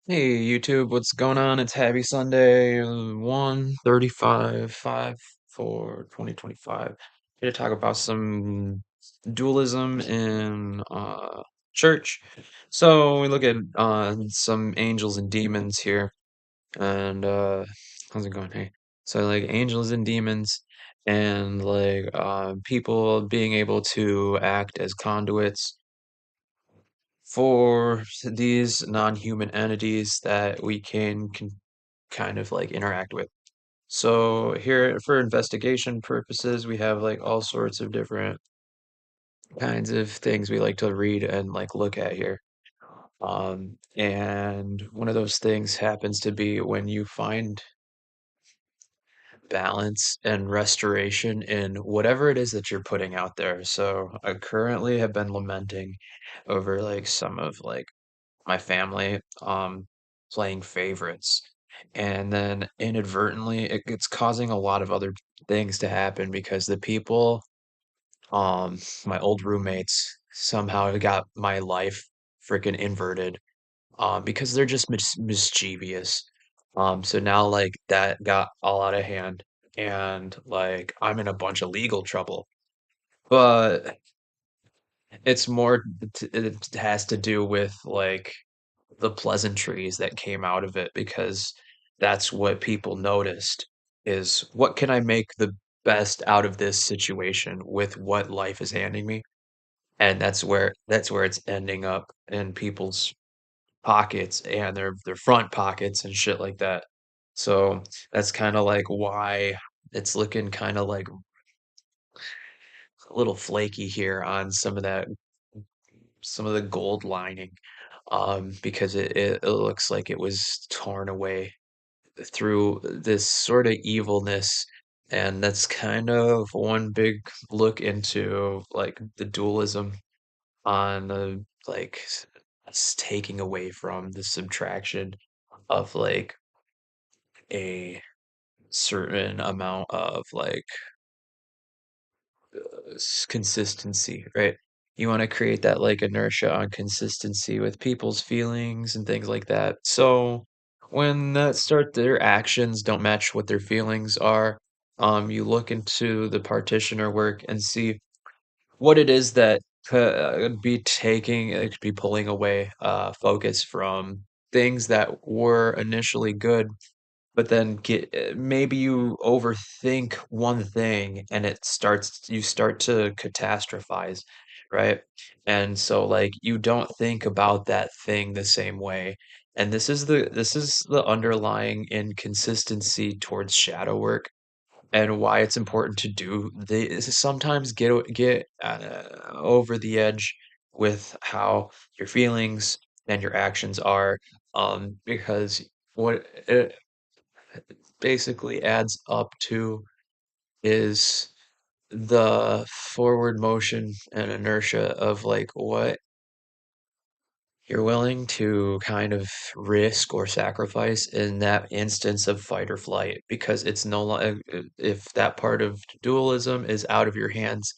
Hey YouTube, what's going on? It's Happy Sunday, 1:35, 5 for 2025. Here to talk about some dualism in church. So we look at some angels and demons here, and how's it going? Hey, so like angels and demons, and like people being able to act as conduits for these non-human entities that we can kind of like interact with. So here for investigation purposes, we have like all sorts of different kinds of things we like to read and like look at here. And one of those things happens to be when you find balance and restoration in whatever it is that you're putting out there. So I currently have been lamenting over like some of like my family playing favorites, and then inadvertently it's causing a lot of other things to happen because the people my old roommates somehow got my life freaking inverted because they're just mischievous. So now like that got all out of hand, and like I'm in a bunch of legal trouble, but it's more it has to do with like the pleasantries that came out of it, because that's what people noticed is what can I make the best out of this situation with what life is handing me? And that's where it's ending up in people's pockets and their front pockets and shit like that. So that's kind of like why it's looking kind of like a little flaky here on some of the gold lining, because it looks like it was torn away through this sort of evilness. And that's kind of one big look into like the dualism on the like taking away from the subtraction of like a certain amount of like consistency, right? You want to create that like inertia on consistency with people's feelings and things like that. So when that start their actions don't match what their feelings are, you look into the partitioner work and see what it is that could be taking, it could be pulling away focus from things that were initially good, but then maybe you overthink one thing and you start to catastrophize, right? And so like you don't think about that thing the same way. And this is the underlying inconsistency towards shadow work, and why it's important to do this, sometimes get over the edge with how your feelings and your actions are, because what it basically adds up to is the forward motion and inertia of like what you're willing to kind of risk or sacrifice in that instance of fight or flight, because it's no longer, if that part of dualism is out of your hands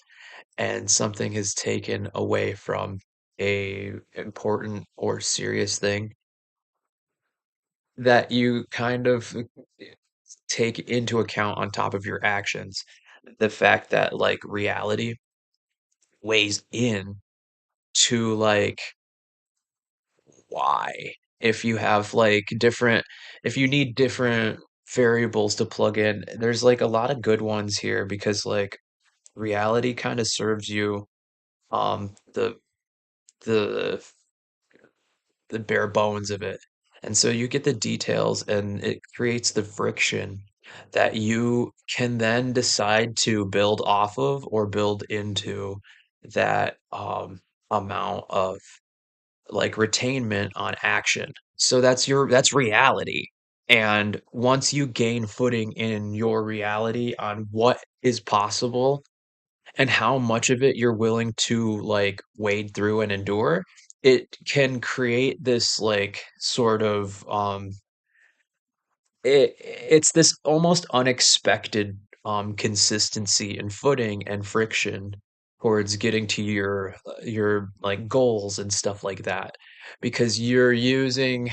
and something is taken away from a important or serious thing that you kind of take into account on top of your actions, the fact that like reality weighs in to like why, if you have like different, if you need different variables to plug in, there's like a lot of good ones here, because like reality kind of serves you the the the bare bones of it. And so you get the details, and it creates the friction that you can then decide to build off of or build into that amount of like retainment on action. So that's reality. And once you gain footing in your reality on what is possible and how much of it you're willing to like wade through and endure, it can create this like sort of it's this almost unexpected consistency and footing and friction towards getting to your like goals and stuff like that, because you're using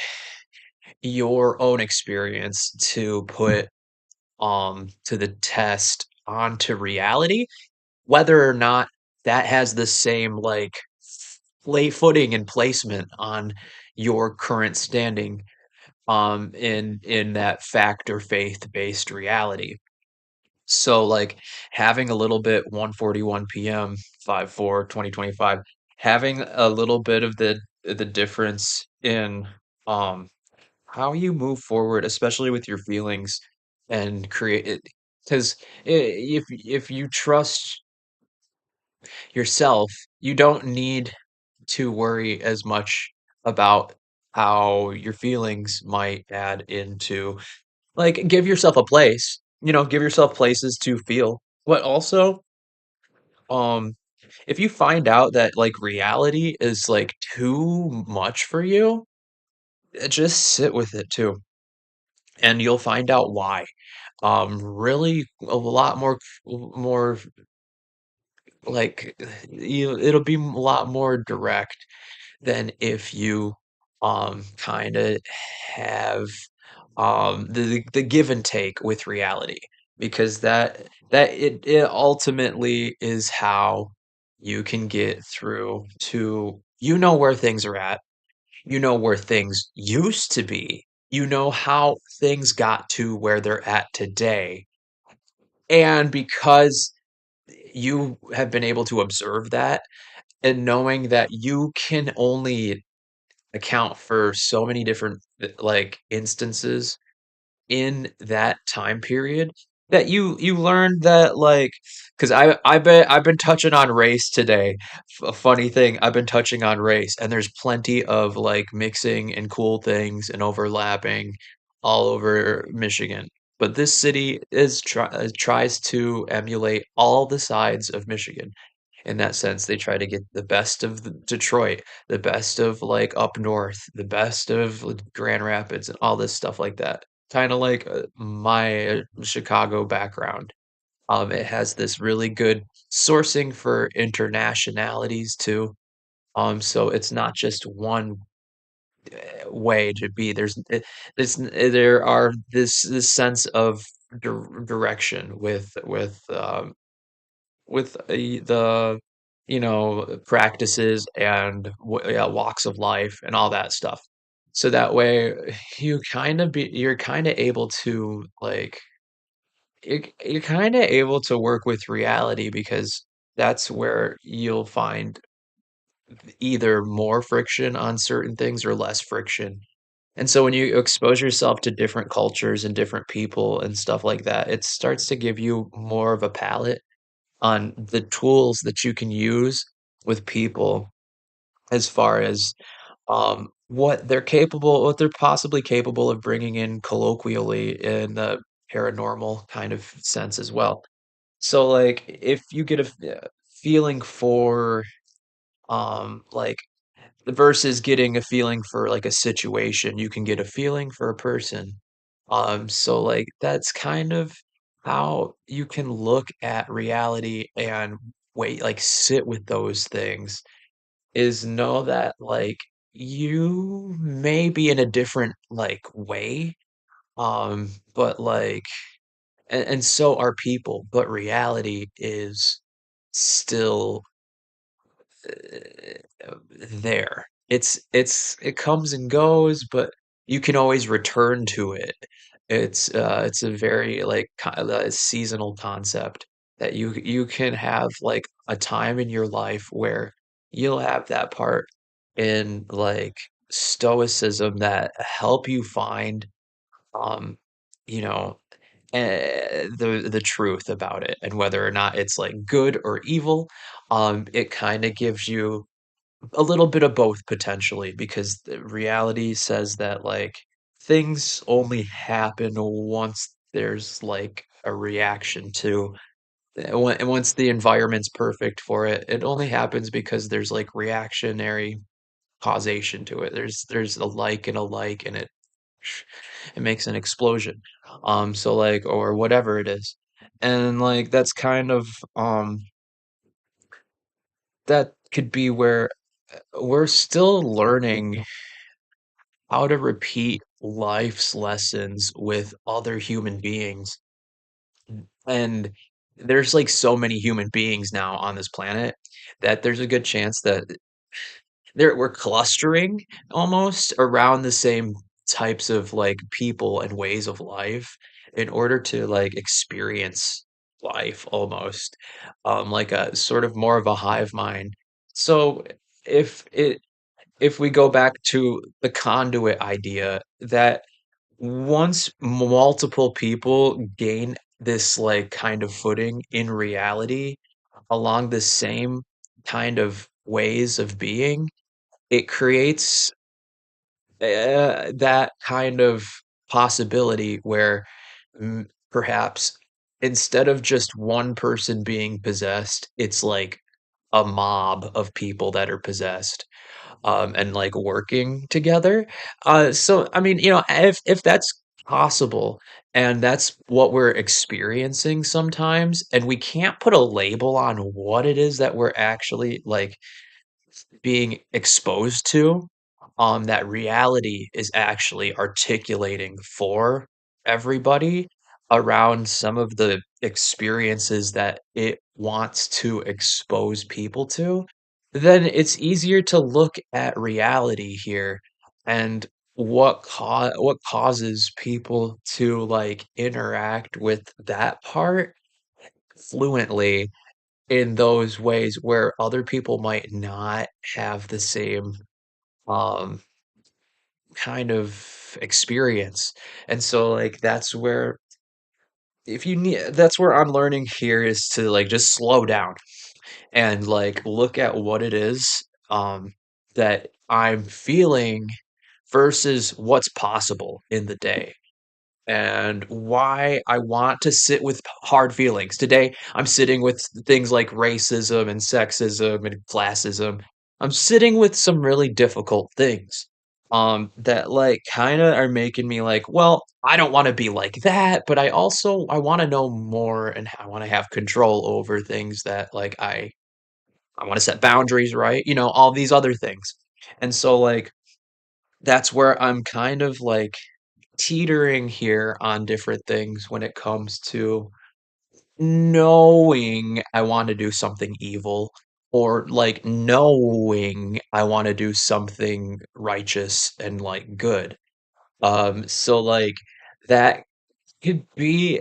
your own experience to put to the test onto reality, whether or not that has the same like lay footing and placement on your current standing in that fact or faith based reality. So like having a little bit 1:41 p.m. 5/4/2025, having a little bit of the difference in um how you move forward, especially with your feelings and create it, because if you trust yourself, you don't need to worry as much about how your feelings might add into like give yourself a place, give yourself places to feel. But also, um, if you find out that like reality is like too much for you, just sit with it too, and you'll find out why. Really a lot more like it'll be a lot more direct than if you kind of have the give and take with reality, because it ultimately is how you can get through to where things are at, where things used to be, how things got to where they're at today, and because you have been able to observe that and knowing that you can only account for so many different like instances in that time period, that you learned that like, because I've been touching on race today. A funny thing, I've been touching on race, and there's plenty of like mixing and cool things and overlapping all over Michigan. But this city tries to emulate all the sides of Michigan. In that sense, they try to get the best of Detroit, the best of like up north, the best of Grand Rapids, and all this stuff like that. Kind of like my Chicago background. It has this really good sourcing for internationalities too. So it's not just one way to be. There are this sense of direction with the practices and yeah, walks of life and all that stuff. So that way you're kind of able to like you're kind of able to work with reality, because that's where you'll find either more friction on certain things or less friction. And so when you expose yourself to different cultures and different people and stuff like that, it starts to give you more of a palette on the tools that you can use with people, as far as what they're possibly capable of bringing in colloquially in the paranormal kind of sense as well. So like if you get a feeling for like versus getting a feeling for like a situation, you can get a feeling for a person. So like that's kind of how you can look at reality and wait, like sit with those things, is know that like you may be in a different like way, but like and so are people, but reality is still there. It comes and goes, but you can always return to it. It's a very like a seasonal concept that you can have like a time in your life where you'll have that part in like stoicism that help you find um you know the truth about it, and whether or not it's like good or evil. It kind of gives you a little bit of both potentially, because the reality says that like things only happen once there's like a reaction to and once the environment's perfect for it. It only happens because there's like reactionary causation to it. There's a like and a like, and it makes an explosion. So like, or whatever it is. And like that's kind of that could be where we're still learning how to repeat life's lessons with other human beings. And there's like so many human beings now on this planet that there's a good chance that we're clustering almost around the same types of like people and ways of life in order to like experience life almost like a sort of more of a hive mind. So if it if we go back to the conduit idea that once multiple people gain this like kind of footing in reality along the same kind of ways of being, it creates that kind of possibility where perhaps instead of just one person being possessed, it's like a mob of people that are possessed and like working together. So I mean, if that's possible and that's what we're experiencing sometimes, and we can't put a label on what it is that we're actually like being exposed to, that reality is actually articulating for everybody around some of the experiences that it wants to expose people to, then it's easier to look at reality here and what causes people to like interact with that part fluently in those ways where other people might not have the same, um, kind of experience. And so, like, that's where I'm learning here is to, like, just slow down and, like, look at what it is, that I'm feeling versus what's possible in the day and why I want to sit with hard feelings. Today, I'm sitting with things like racism and sexism and classism. I'm sitting with some really difficult things that like kind of are making me like, well, I don't want to be like that, but I want to know more and I want to have control over things that like I want to set boundaries, right? You know, all these other things. And so like that's where I'm kind of like teetering here on different things when it comes to knowing I want to do something evil or like knowing I want to do something righteous and like good. So like that could be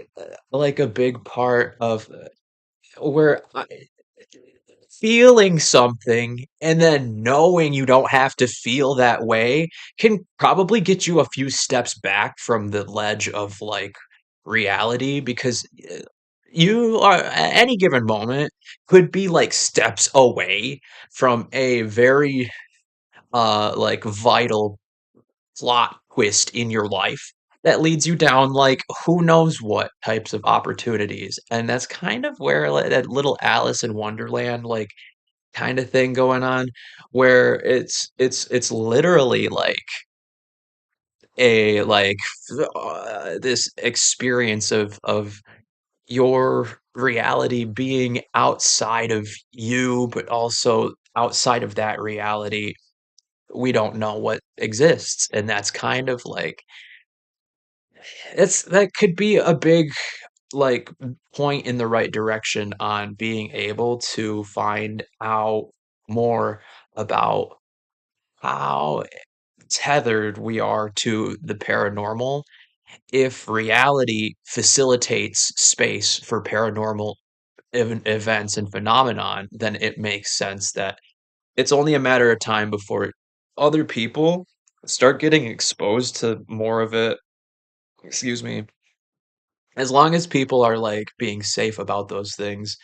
like a big part of where feeling something and then knowing you don't have to feel that way can probably get you a few steps back from the ledge of like reality because you are at any given moment could be like steps away from a very like vital plot twist in your life that leads you down like who knows what types of opportunities, and that's kind of where like, that little Alice in Wonderland like kinda thing going on, where it's literally like a like, this experience of your reality being outside of you, but also outside of that reality, we don't know what exists, and that's kind of like that could be a big, like, point in the right direction on being able to find out more about how tethered we are to the paranormal. If reality facilitates space for paranormal events and phenomenon, then it makes sense that it's only a matter of time before other people start getting exposed to more of it. Excuse me. As long as people are like being safe about those things,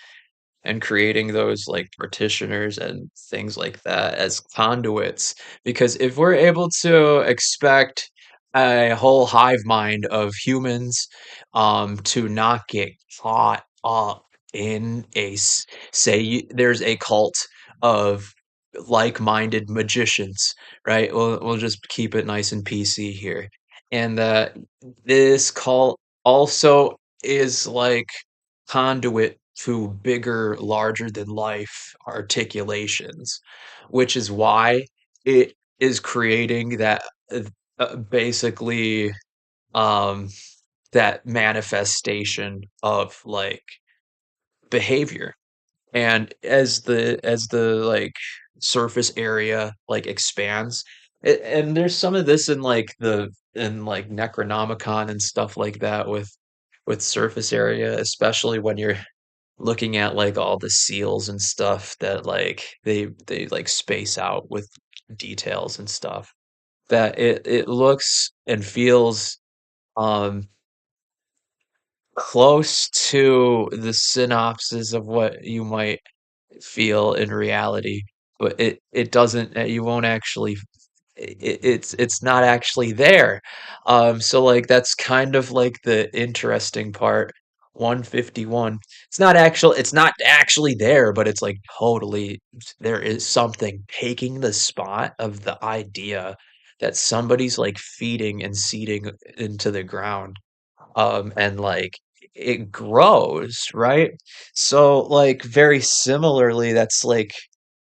and creating those like partitioners and things like that as conduits. Because if we're able to expect a whole hive mind of humans to not get caught up in say there's a cult of like-minded magicians, right? We'll just keep it nice and PC here. And this cult also is like conduit to bigger, larger than life articulations, which is why it is creating that. basically, um, that manifestation of like behavior. And as the like surface area like expands, and there's some of this in like the in like Necronomicon and stuff like that with surface area, especially when you're looking at like all the seals and stuff that like they like space out with details and stuff, that it looks and feels um close to the synopsis of what you might feel in reality, but it doesn't, you won't actually, it's not actually there. So like that's kind of like the interesting part. 151. It's not actually there, but it's like totally there is something taking the spot of the idea that somebody's like feeding and seeding into the ground, and like it grows, right? So like very similarly, that's like,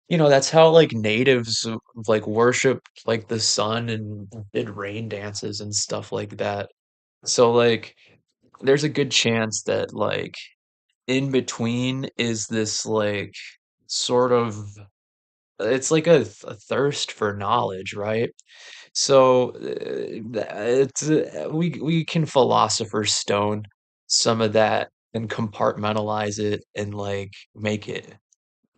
that's how like natives like worship like the sun and did rain dances and stuff like that. So like there's a good chance that like in between is this like sort of, it's like a thirst for knowledge, right? So it's we can philosopher's stone some of that and compartmentalize it and like make it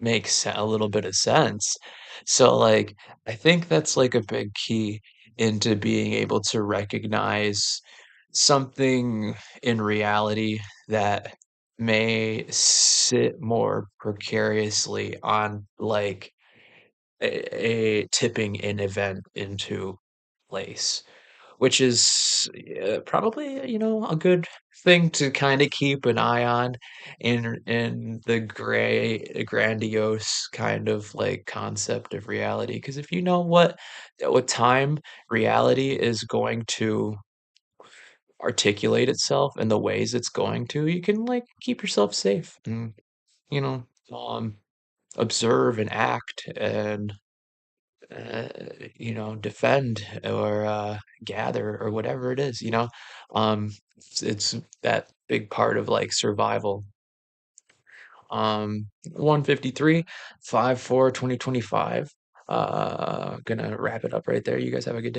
makes a little bit of sense. So, like, I think that's like a big key into being able to recognize something in reality that may sit more precariously on like a tipping an event into place, which is probably, a good thing to kind of keep an eye on in the grandiose kind of like concept of reality. Because if you know what time reality is going to articulate itself and the ways it's going to, you can like keep yourself safe and you know observe and act and uh, defend or gather or whatever it is, it's that big part of like survival. 153, 5/4/2025. Gonna wrap it up right there. You guys have a good day.